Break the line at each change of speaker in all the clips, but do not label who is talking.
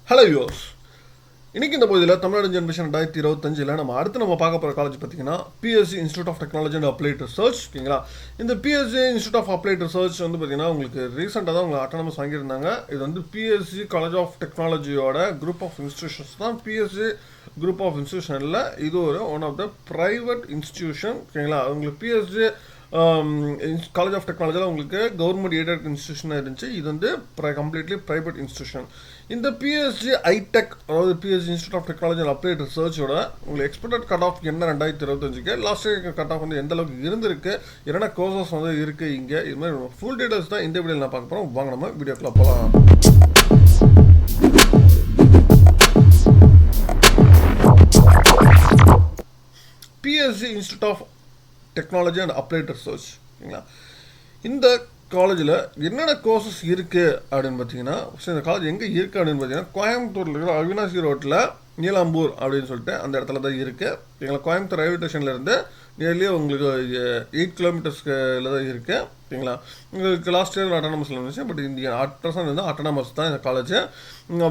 Hello யோஸ் இன்றைக்கி இந்த பகுதியில் தமிழ்நாடு ஜென்ரேஷன் 2025 நம்ம பார்க்க போகிற காலேஜ் பார்த்தீங்கன்னா PSG institute of technology and applied research. ஓகேங்களா, இந்த BSc institute of applied research வந்து பார்த்தீங்கன்னா உங்களுக்கு ரீசெண்டாக தான் உங்களுக்கு அட்டானமஸ் வாங்கியிருந்தாங்க. இது வந்து பிஎஸ்சி காலேஜ் ஆஃப் டெக்னாலஜியோட குரூப் ஆஃப் இன்ஸ்டியூஷன்ஸ் தான். பிஎஸ்சி குரூப் ஆஃப் இன்ஸ்டியூஷனில் இது ஒரு one of the private institution. ஓகேங்களா, உங்களுக்கு பிஎஸ்சி காலேஜ் ஆஃப் டெக்னாலஜியில் உங்களுக்கு கவர்மெண்ட் எய்டட் இன்ஸ்டியூஷனாக இருந்துச்சு. இது வந்து கம்ப்ளீட்லி ப்ரைவேட் இன்ஸ்டியூஷன். இந்த பிஎஸ்சி ஐடெக், அதாவது PSC institute of technology and applied ரிசர்ச்சோட உங்களுக்கு எக்ஸ்பெக்டட் கட் ஆஃப் என்ன 2025க்கு லாஸ்ட் இயர் கட் ஆஃப் வந்து எந்த அளவுக்கு இருந்திருக்கு, என்னென்ன கோர்சஸ் வந்து இருக்குது இங்கே, இது மாதிரி ஃபுல் டீடைல்ஸ் தான் இந்த வீடியோவில் நான் பார்க்க போகிறோம். வாங்க நம்ம வீடியோக்குள்ள போகலாம். PSG institute of technology and applied research. ஓகேங்களா, இந்த காலேஜில் என்னென்ன கோர்சஸ் இருக்குது அப்படின்னு பார்த்தீங்கன்னா, இந்த காலேஜ் எங்கே இருக்குது அப்படின்னு பார்த்தீங்கன்னா கோயம்புத்தூரில் இருக்கிற அவினாசி ரோட்டில் நீலாம்பூர் அப்படின்னு சொல்லிட்டு அந்த இடத்துல தான் இருக்குது. எங்களை கோயம்புத்தூர் ரயில்வே ஸ்டேஷன்லேருந்து நியர்லி உங்களுக்கு 8 கிலோமீட்டர்ஸ்ல தான் இருக்குது. ஓகேங்களா, உங்களுக்கு லாஸ்ட் இயர் அட்டானமஸில் இருந்துச்சு, பட் இந்த அட் ப்ரெசன்ட் வந்து அட்டானமஸ் தான் இந்த காலேஜ்.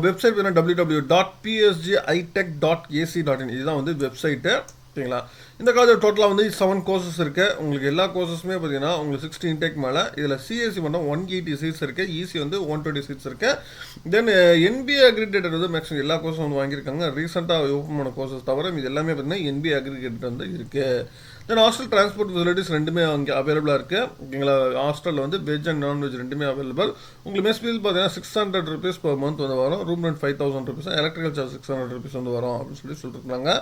வெப்சைட் பார்த்தீங்கன்னா www.psgitech.ac.in இதுதான் வந்து வெப்சைட்டு. ஓகேங்களா, இந்த காலேஜ் டோட்டலாக வந்து 7 கோர்சஸ் இருக்குது. உங்களுக்கு எல்லா கோர்சஸுமே பார்த்தீங்கன்னா உங்களுக்கு 60 இன்டேக் மேலே. இதில் சிஎஸ்சி மட்டும் 180 சீட்ஸ் இருக்குது, இசி வந்து 120 சீட்ஸ் இருக்குது. தென் என்பிஏ அக்ரிகேட்டட் வந்து மேக்ஸிமம் எல்லா கோர்ஸும் வந்து வாங்கியிருக்காங்க. ரீசெண்டாக ஓப்பன் பண்ண கோர்சஸ் தவிர இது எல்லாமே பார்த்தீங்கன்னா என்பிஏ அக்ரிகேட்டட் வந்து இருக்குது. தென் ஹாஸ்டல் டிரான்ஸ்போர்ட் ஃபெசிலிட்டிஸ் ரெண்டுமே அங்கே அவைலபிளாக இருக்குது. ஓகேங்களா, ஹாஸ்டலில் வந்து வெஜ் அண்ட் நான்வெஜ் ரெண்டுமே அவைலபிள். உங்களுக்கு மெஸ் ஃபீஸ் பார்த்தீங்கன்னா 600 rupees per month வந்து வரும். Room rent 5000 rupees, electrical charge 600 rupees வந்து வரும் அப்படின்னு சொல்லியிருக்காங்க.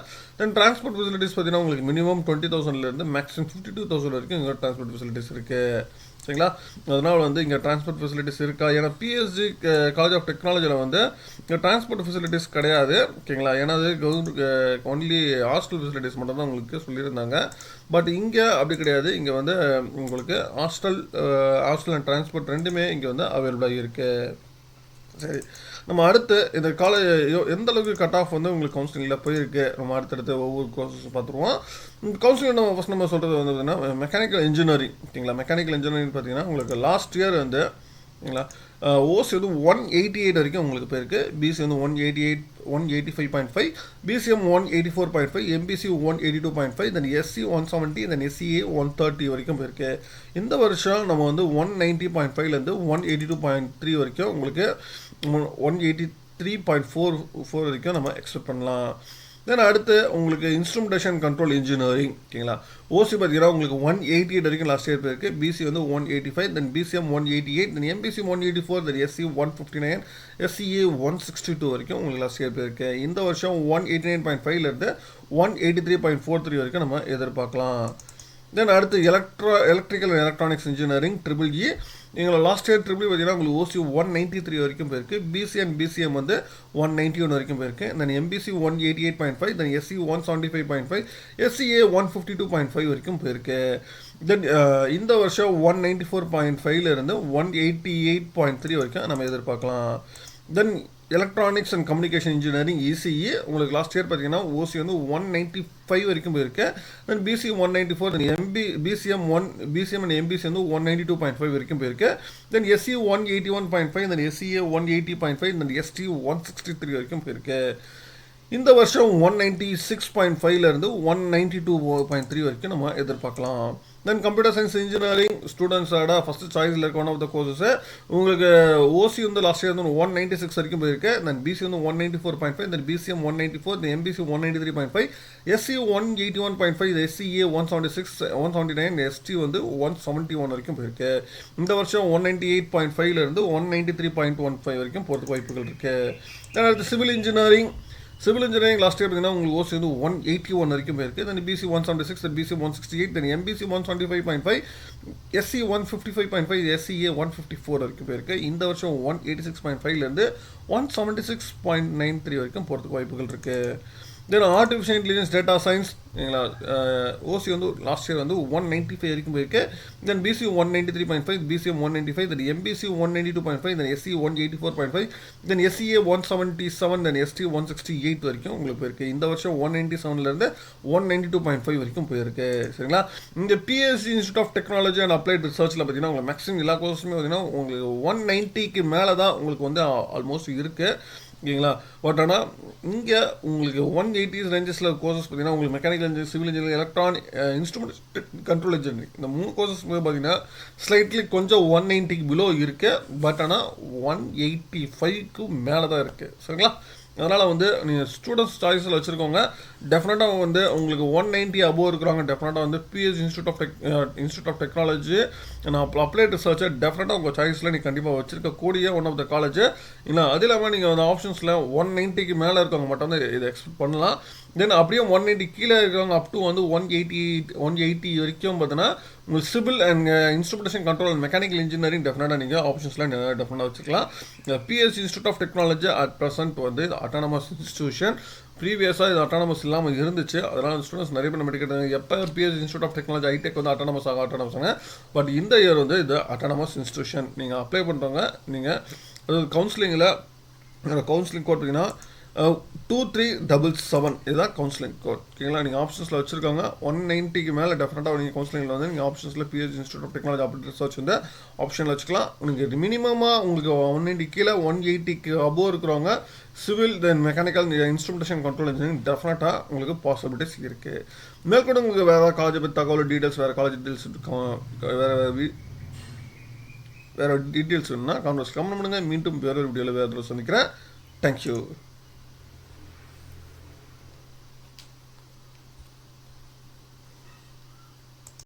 தென் டிரான்ஸ்போர்ட் ஃபெசிலிட்டிஸ் பார்த்தீங்கன்னா உங்களுக்கு மினிமம் 20,000லேருந்து மேக்ஸிமம் 52,000 வரைக்கும் இங்கே டிரான்ஸ்போர்ட் ஃபெசிலிட்டிஸ் இருக்குது. சரிங்களா, அதனால் வந்து இங்கே டிரான்ஸ்போர்ட் ஃபெசிலிட்டிஸ் இருக்கா? ஏன்னா பிஎஸ்சி காலேஜ் ஆஃப் டெக்னாலஜியில் வந்து இங்கே டிரான்ஸ்போர்ட் ஃபெசிலிட்டிஸ் கிடையாது. ஓகேங்களா, ஏன்னா அது ஒன்லி ஹாஸ்டல் ஃபெசிலிட்டிஸ் மட்டும் தான் உங்களுக்கு சொல்லியிருந்தாங்க. பட் இங்கே அப்படி கிடையாது. இங்கே வந்து உங்களுக்கு ஹாஸ்டல் அண்ட் டிரான்ஸ்போர்ட் ரெண்டுமே இங்கே வந்து அவைலபிளாக இருக்குது. சரி, நம்ம அடுத்து இந்த காலேஜ் எந்த அளவுக்கு கட் ஆஃப் வந்து உங்களுக்கு கவுன்சிலிங்கில் போயிருக்கு, நம்ம அடுத்தடுத்து ஒவ்வொரு கோர்ஸஸும் பார்த்துருவோம். கவுன்சிலிங் நம்ம ஃபஸ்ட் நம்ம சொல்கிறது வந்து பார்த்தீங்கன்னா மெக்கானிக்கல் இன்ஜினியரிங். ஓகேங்களா, மெக்கானிக்கல் இன்ஜினியரிங் பார்த்தீங்கன்னா உங்களுக்கு லாஸ்ட் இயர் வந்து ஓகேங்களா ஓசி வந்து 188 வரைக்கும் உங்களுக்கு போயிருக்கு. பிசி வந்து 185.5, BCM 184.5, MBC 182.5, then SC 170, then SCA 130 வரைக்கும் போயிருக்கு. இந்த வருஷம் நம்ம வந்து 190.5லேருந்து 182.3 வரைக்கும் உங்களுக்கு 183.44 வரைக்கும் நம்ம எக்ஸ்பெக்ட் பண்ணலாம். தென் அடுத்து உங்களுக்கு இன்ஸ்ட்ருமெண்டேஷன் கண்ட்ரோல் இன்ஜினியரிங். ஓகேங்களா, ஓசி பார்த்தீங்கன்னா உங்களுக்கு 188 வரைக்கும் லாஸ்ட் இயர் போயிருக்கு. பிசி வந்து 185, then BCM 188, then MBC 184, then SC 159, SCA 162 வரைக்கும் உங்களுக்கு லாஸ்ட் இயர் போயிருக்கு. இந்த வருஷம் 189.5லேருந்து 183.43 வரைக்கும் நம்ம எதிர்பார்க்கலாம். தென் அடுத்து electrical and electronics engineering EEE. எங்களை லாஸ்ட் இயர் EEE பார்த்தீங்கன்னா உங்களுக்கு ஓசி 193 வரைக்கும் போயிருக்கு. பிசி அண்ட் பிசிஎம் வந்து 191 வரைக்கும் போயிருக்கு. Then MBC 188.5, then SC 175.5, SCA 152.5 வரைக்கும் போயிருக்கு. தென் இந்த வருஷம் 194.5லேருந்து 188.3 வரைக்கும் நம்ம எதிர்பார்க்கலாம். Then electronics and communication engineering ECE உங்களுக்கு லாஸ்ட் இயர் பார்த்தீங்கன்னா ஓசி வந்து 195 வரைக்கும் போயிருக்கு. Then BC 194, then BCM and MBC வந்து 192.5 வரைக்கும் போயிருக்கு. Then SC 181.5, then SCA 180.5, then ST 163 வரைக்கும் போயிருக்கு. இந்த வருஷம் 196.5லேருந்து 192.3 வரைக்கும் நம்ம எதிர்பார்க்கலாம். தென் கம்ப்யூட்டர் சயின்ஸ் இன்ஜினியரிங் ஸ்டூடெண்ட்ஸோட ஃபஸ்ட்டு சாய்ஸில் இருக்க ஒன் ஆஃப் த கோர்சஸ் உங்களுக்கு ஓசி வந்து லாஸ்ட் இயர் வந்து 196 வரைக்கும் போயிருக்கு. தென் பிசி வந்து 194.5, then BCM 194, then MBC 193.5, SC 181.5, SCA 179, ST வந்து 171 வரைக்கும் போயிருக்கு. இந்த வருஷம் 198.5லேருந்து 193.15 வரைக்கும் போகிறதுக்கு வாய்ப்புகள் இருக்குது. தென் அடுத்து சிவில் இன்ஜினியரிங் லாஸ்ட் இயர் பார்த்தீங்கன்னா உங்களுக்கு ஓசி வந்து 181 வரைக்கும் போயிருக்கு. Then BC 176, then BC 168, then MBC 175.5, SC 155.5, SCA 154 வரைக்கும் போயிருக்கு. இந்த வருஷம் 186.5லேருந்து 176.93 வரைக்கும் போகிறதுக்கு வாய்ப்புகள் இருக்குது. Then artificial intelligence data science ஓகேங்களா. ஓசி வந்து லாஸ்ட் இயர் வந்து 195 வரைக்கும் போயிருக்கு. Then BC 193.5, BCM 195, then MBC 192.5, then SC 184.5, then SCA 177, then ST 168 வரைக்கும் உங்களுக்கு போயிருக்கு. இந்த வருஷம் 197லேருந்து 192.5 வரைக்கும் போயிருக்கு. சரிங்களா. இந்த BSc institute of technology and applied ரிசர்ச்சில் பார்த்தீங்கன்னா உங்களுக்கு மேக்ஸிமம் எல்லா கோர்ஸுமே பார்த்தீங்கன்னா உங்களுக்கு 190க்கு மேலே தான் உங்களுக்கு வந்து ஆல்மோஸ்ட் இருக்குது. ஓகேங்களா. பட் ஆனால் இங்கே உங்களுக்கு 180 ரேஞ்சஸில் கோர்சஸ் பார்த்தீங்கன்னா உங்களுக்கு mechanical engineering, civil engineering, electronic, instrument control engineering, இந்த 3 கோர்சஸ் பார்த்தீங்கன்னா ஸ்லைட்லி கொஞ்சம் 190க்கு பிலோ இருக்குது. பட் ஆனால் 185க்கு மேலே தான் இருக்குது. சரிங்களா. அதனால் வந்து நீங்கள் ஸ்டூடெண்ட்ஸ் சாய்ஸில் வச்சுருக்கோங்க. டெஃபினட்டாக வந்து உங்களுக்கு 190 அபோவ் இருக்கிறாங்க. டெஃபினட்டாக வந்து பிஎஸ் இன்ஸ்டியூட் ஆஃப் டெக்னாலஜி நான் அப்ளைட் ரிசர்ச்சை டெஃபினட்டாக உங்கள் சாய்ஸில் நீங்கள் கண்டிப்பாக வச்சுருக்கக்கூடிய ஒன் ஆஃப் த காலேஜ். இல்லை அது இல்லாமல் நீங்கள் அந்த ஆப்ஷன்ஸில் 190க்கு மேலே இருக்கவங்க மட்டும் வந்து இதை எக்ஸ்பெக்ட் பண்ணலாம். தென் அப்படியே 190 கீழே இருக்கிறவங்க அப் டு வந்து 180 வரைக்கும் பார்த்தீங்கன்னா உங்களுக்கு civil and instrumentation control and mechanical engineering டெஃபினட்டாக நீங்கள் ஆப்ஷன்ஸ்லாம் டெஃபினட்டாக வச்சுக்கலாம். PSG institute of technology at present வந்து அட்டானமஸ் இன்ஸ்டியூஷன். ப்ரீவியஸாக இது அட்டானமஸ் இல்லாமல் இருந்துச்சு. அதனால் ஸ்டூடெண்ட்ஸ் நிறைய பேர் மெடிக்கல் எப்போ பிஎஸ் இன்ஸ்டியூட் ஆஃப் டெக்னாலஜி ஐடெக் வந்து அட்டானமஸ். பட் இந்த இயர் வந்து இது அட்டானமஸ் இன்ஸ்டியூஷன். நீங்கள் அப்ளை பண்ணுறவங்க நீங்கள் அதாவது கவுன்சிலிங்கில் கவுன்சிலிங் கோட் பார்த்தீங்கன்னா 2377 இதுதான் கவுன்சிலிங் கோட். ஓகேங்களா. நீங்கள் ஆப்ஷன்ஸில் வச்சுருக்காங்க 190க்கு மேலே டெஃபினட்டாக நீங்கள் கவுன்சிலிங்கில் வந்து நீங்கள் ஆப்ஷன்ஸில் PS institute of technology applied research வந்து ஆப்ஷனில் வச்சுக்கலாம். உங்களுக்கு மினிமமாக உங்களுக்கு 190 கீழே 180க்கு அபோவ் இருக்கிறவங்க civil then mechanical instrumentation control engineering டெஃபினட்டாக உங்களுக்கு பாசிபிலிட்டிஸ் இருக்குது. மேற்கொண்டு உங்களுக்கு வேறு காலேஜை பற்றி தகவல் டீட்டெயில்ஸ், வேறு காலேஜ் டீட்டெயில்ஸ், வேறு டீட்டெயில்ஸ் வேணுன்னா கமெண்ட் பண்ணுங்கள். மீண்டும் வேறு வீடியோவில் வேறு சந்திக்கிறேன். தேங்க்யூ.